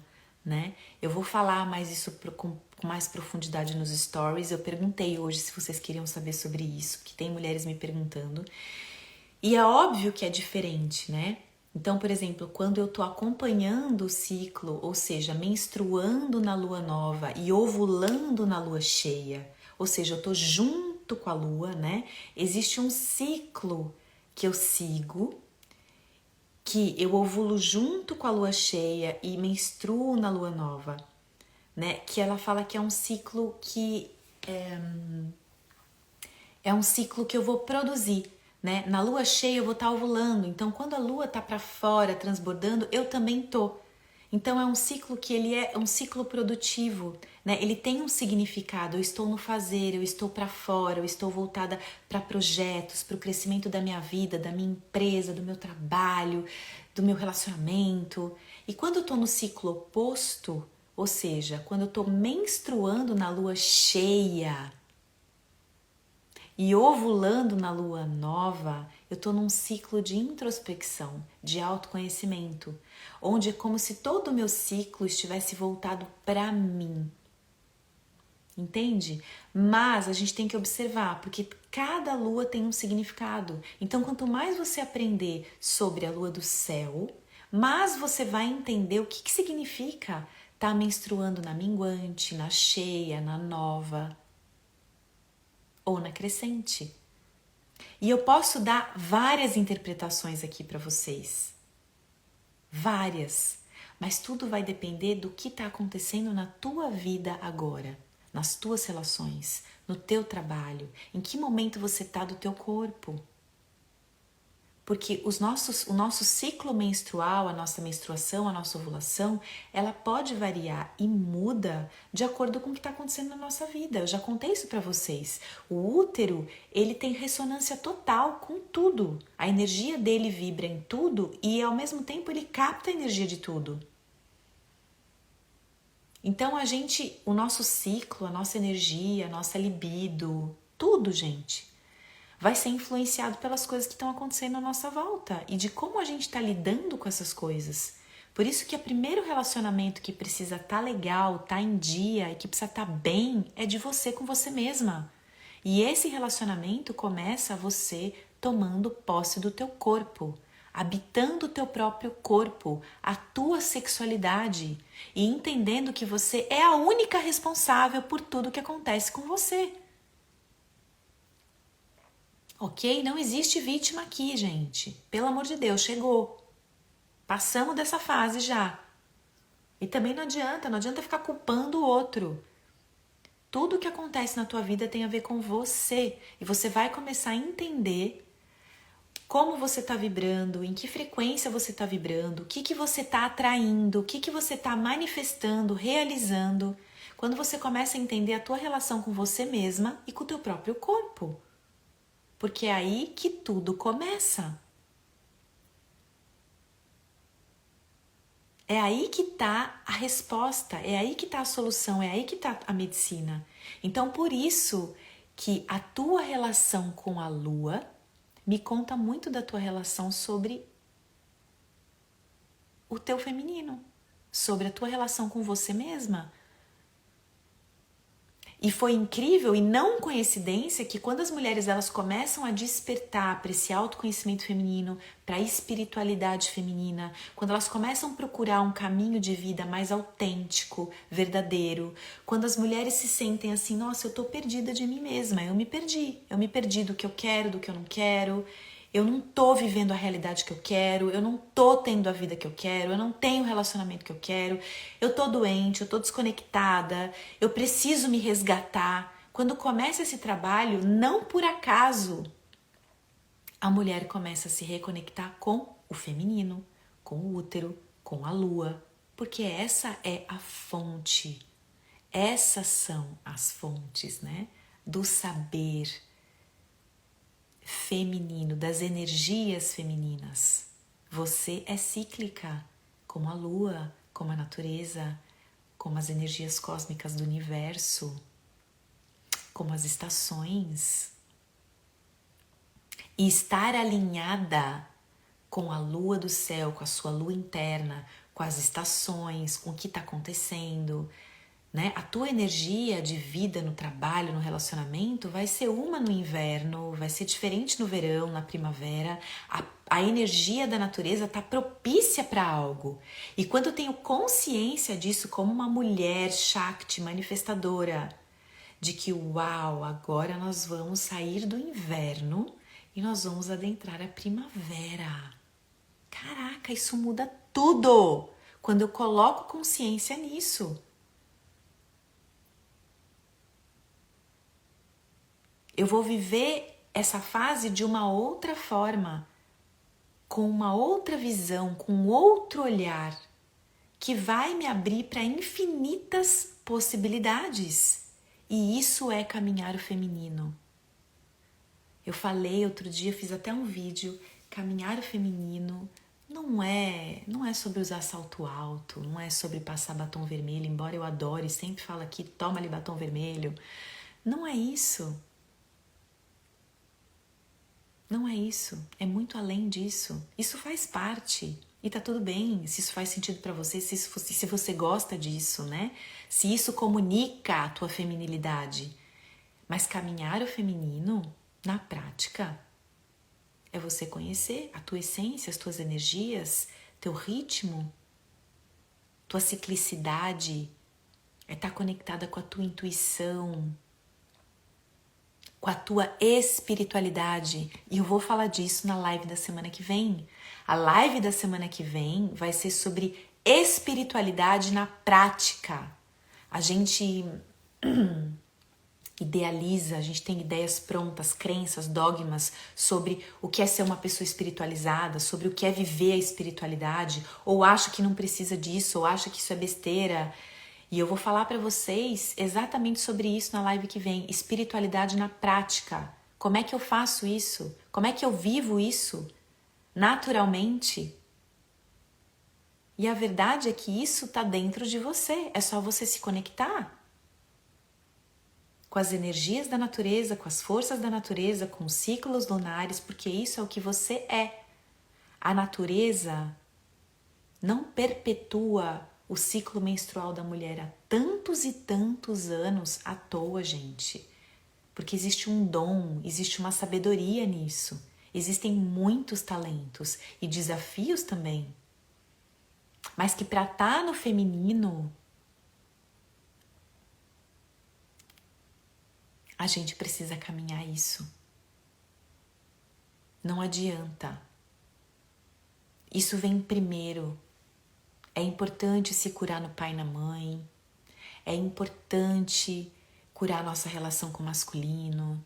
né? Eu vou falar mais isso com mais profundidade nos stories. Eu perguntei hoje se vocês queriam saber sobre isso, que tem mulheres me perguntando. E é óbvio que é diferente, né? Então, por exemplo, quando eu tô acompanhando o ciclo, ou seja, menstruando na lua nova e ovulando na lua cheia, ou seja, eu tô junto com a lua, né? Existe um ciclo que eu sigo, que eu ovulo junto com a lua cheia e menstruo na lua nova, né? Que ela fala que é um ciclo que é um ciclo que eu vou produzir, né? Na lua cheia eu vou estar ovulando, então quando a lua tá para fora, transbordando, eu também tô. Então é um ciclo que ele é um ciclo produtivo, né? Ele tem um significado. Eu estou no fazer, eu estou para fora, eu estou voltada para projetos, para o crescimento da minha vida, da minha empresa, do meu trabalho, do meu relacionamento. E quando eu estou no ciclo oposto, ou seja, quando eu estou menstruando na lua cheia e ovulando na lua nova, eu estou num ciclo de introspecção, de autoconhecimento, onde é como se todo o meu ciclo estivesse voltado para mim. Entende? Mas a gente tem que observar, porque cada lua tem um significado. Então, quanto mais você aprender sobre a lua do céu, mais você vai entender o que significa estar menstruando na minguante, na cheia, na nova ou na crescente. E eu posso dar várias interpretações aqui para vocês. Várias. Mas tudo vai depender do que está acontecendo na tua vida agora, nas tuas relações, no teu trabalho, em que momento você está do teu corpo. Porque o nosso ciclo menstrual, a nossa menstruação, a nossa ovulação, ela pode variar e muda de acordo com o que está acontecendo na nossa vida. Eu já contei isso para vocês. O útero, ele tem ressonância total com tudo. A energia dele vibra em tudo e ao mesmo tempo ele capta a energia de tudo. Então o nosso ciclo, a nossa energia, a nossa libido, tudo, gente, vai ser influenciado pelas coisas que estão acontecendo à nossa volta e de como a gente está lidando com essas coisas. Por isso que o primeiro relacionamento que precisa estar legal, estar em dia e que precisa estar bem é de você com você mesma. E esse relacionamento começa você tomando posse do teu corpo, habitando o teu próprio corpo, a tua sexualidade e entendendo que você é a única responsável por tudo que acontece com você. Ok? Não existe vítima aqui, gente. Pelo amor de Deus, chegou. Passamos dessa fase já. E também não adianta ficar culpando o outro. Tudo que acontece na tua vida tem a ver com você. E você vai começar a entender como você está vibrando, em que frequência você está vibrando, o que você está atraindo, o que você está manifestando, realizando. Quando você começa a entender a tua relação com você mesma e com o teu próprio corpo. Porque é aí que tudo começa. É aí que está a resposta, é aí que está a solução, é aí que está a medicina. Então, por isso que a tua relação com a lua me conta muito da tua relação sobre o teu feminino, sobre a tua relação com você mesma. E foi incrível e não coincidência que quando as mulheres elas começam a despertar para esse autoconhecimento feminino, para a espiritualidade feminina, quando elas começam a procurar um caminho de vida mais autêntico, verdadeiro, quando as mulheres se sentem assim, nossa, eu tô perdida de mim mesma, eu me perdi do que eu quero, do que eu não quero, eu não tô vivendo a realidade que eu quero, eu não tô tendo a vida que eu quero, eu não tenho o relacionamento que eu quero, eu tô doente, eu tô desconectada, eu preciso me resgatar. Quando começa esse trabalho, não por acaso, a mulher começa a se reconectar com o feminino, com o útero, com a lua, porque essa é a fonte, essas são as fontes, né, do saber feminino, das energias femininas. Você é cíclica, como a lua, como a natureza, como as energias cósmicas do universo, como as estações. E estar alinhada com a lua do céu, com a sua lua interna, com as estações, com o que está acontecendo, né? A tua energia de vida no trabalho, no relacionamento vai ser uma no inverno, vai ser diferente no verão, na primavera. A energia da natureza está propícia para algo. E quando eu tenho consciência disso como uma mulher Shakti, manifestadora, de que uau, agora nós vamos sair do inverno e nós vamos adentrar a primavera. Caraca, isso muda tudo quando eu coloco consciência nisso. Eu vou viver essa fase de uma outra forma, com uma outra visão, com outro olhar. que vai me abrir para infinitas possibilidades. E isso é caminhar o feminino. Eu falei outro dia, fiz até um vídeo, caminhar o feminino não é sobre usar salto alto, não é sobre passar batom vermelho, embora eu adore, sempre falo aqui, toma ali batom vermelho. Não é isso. Não é isso. É muito além disso. Isso faz parte. E tá tudo bem, se isso faz sentido para você, se você gosta disso, né? Se isso comunica a tua feminilidade. Mas caminhar o feminino, na prática, é você conhecer a tua essência, as tuas energias, teu ritmo, tua ciclicidade, é estar conectada com a tua intuição, com a tua espiritualidade. E eu vou falar disso na live da semana que vem. A live da semana que vem vai ser sobre espiritualidade na prática. A gente idealiza, a gente tem ideias prontas, crenças, dogmas sobre o que é ser uma pessoa espiritualizada, sobre o que é viver a espiritualidade, ou acha que não precisa disso, ou acha que isso é besteira. E eu vou falar para vocês exatamente sobre isso na live que vem, espiritualidade na prática. Como é que eu faço isso? Como é que eu vivo isso naturalmente? E a verdade é que isso está dentro de você, é só você se conectar com as energias da natureza, com as forças da natureza, com os ciclos lunares, porque isso é o que você é. A natureza não perpetua o ciclo menstrual da mulher há tantos e tantos anos à toa, gente. Porque existe um dom, existe uma sabedoria nisso. Existem muitos talentos e desafios também. Mas que para estar no feminino, a gente precisa caminhar isso. Não adianta. Isso vem primeiro. É importante se curar no pai e na mãe. É importante curar nossa relação com o masculino.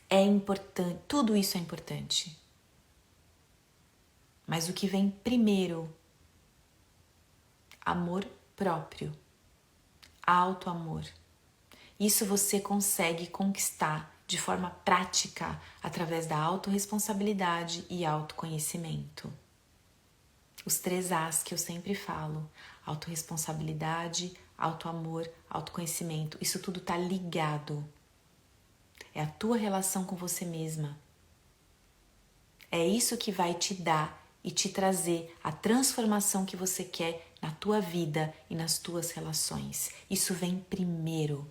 É importante, tudo isso é importante. Mas o que vem primeiro? Amor próprio. Autoamor. Isso você consegue conquistar de forma prática através da autorresponsabilidade e autoconhecimento. Os 3 As que eu sempre falo: autorresponsabilidade, autoamor, autoconhecimento. Isso tudo está ligado. É a tua relação com você mesma. É isso que vai te dar e te trazer a transformação que você quer na tua vida e nas tuas relações. Isso vem primeiro.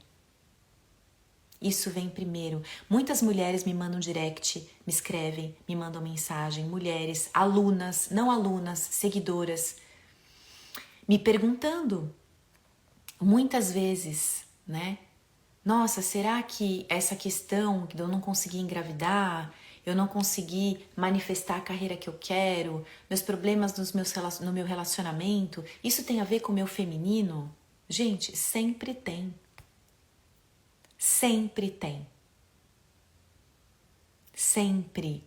Isso vem primeiro. Muitas mulheres me mandam direct, me escrevem, me mandam mensagem. Mulheres, alunas, não alunas, seguidoras, me perguntando muitas vezes, né? Nossa, será que essa questão de eu não conseguir engravidar, eu não conseguir manifestar a carreira que eu quero, meus problemas no meu relacionamento, isso tem a ver com o meu feminino? Gente, sempre tem. Sempre tem. Sempre.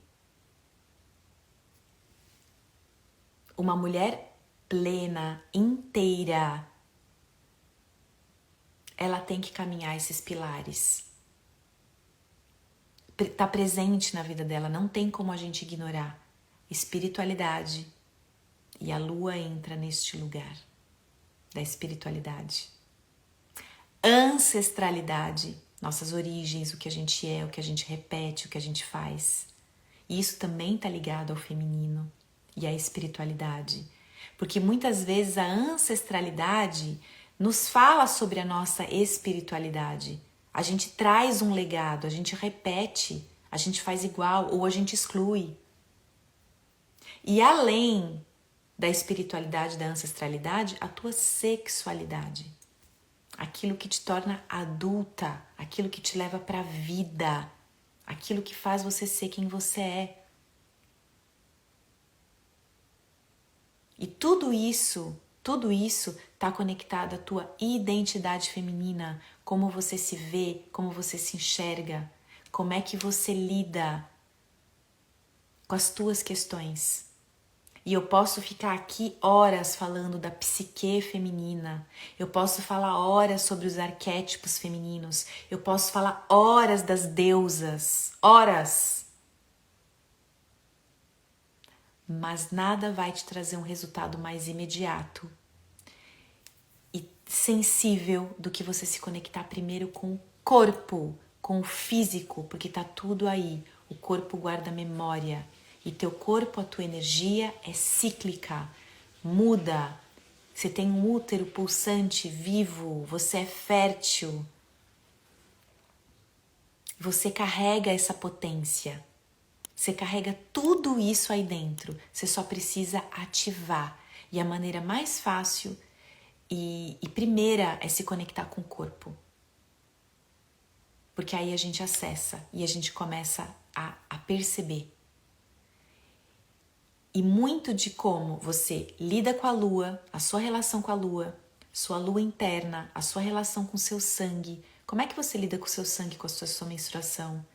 Uma mulher plena, inteira, ela tem que caminhar esses pilares. Tá presente na vida dela, não tem como a gente ignorar. Espiritualidade. E a lua entra neste lugar da espiritualidade. Ancestralidade, nossas origens, o que a gente é, o que a gente repete, o que a gente faz. E isso também está ligado ao feminino e à espiritualidade. Porque muitas vezes a ancestralidade nos fala sobre a nossa espiritualidade. A gente traz um legado, a gente repete, a gente faz igual ou a gente exclui. E além da espiritualidade, da ancestralidade, a tua sexualidade. Aquilo que te torna adulta, aquilo que te leva para a vida, aquilo que faz você ser quem você é. E tudo isso está conectado à tua identidade feminina, como você se vê, como você se enxerga, como é que você lida com as tuas questões. E eu posso ficar aqui horas falando da psique feminina. Eu posso falar horas sobre os arquétipos femininos. Eu posso falar horas das deusas. Horas! Mas nada vai te trazer um resultado mais imediato e sensível do que você se conectar primeiro com o corpo, com o físico, porque tá tudo aí. O corpo guarda memória e teu corpo, a tua energia é cíclica, muda. Você tem um útero pulsante, vivo, você é fértil. Você carrega essa potência. Você carrega tudo isso aí dentro. Você só precisa ativar. E a maneira mais fácil e primeira é se conectar com o corpo. Porque aí a gente acessa e a gente começa a perceber. E muito de como você lida com a lua, a sua relação com a lua, sua lua interna, a sua relação com o seu sangue. Como é que você lida com o seu sangue, com a sua menstruação?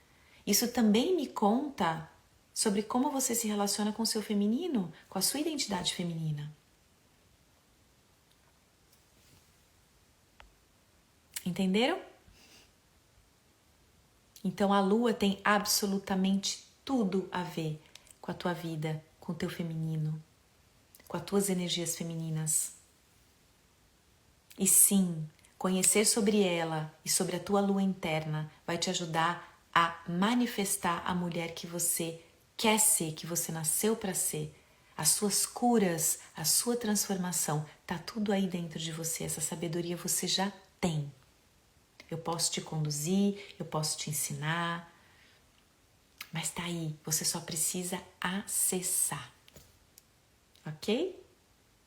Isso também me conta sobre como você se relaciona com o seu feminino, com a sua identidade feminina. Entenderam? Então a lua tem absolutamente tudo a ver com a tua vida, com o teu feminino, com as tuas energias femininas. E sim, conhecer sobre ela e sobre a tua lua interna vai te ajudar a manifestar a mulher que você quer ser, que você nasceu para ser. As suas curas, a sua transformação, tá tudo aí dentro de você. Essa sabedoria você já tem. Eu posso te conduzir, eu posso te ensinar, mas tá aí, você só precisa acessar, ok?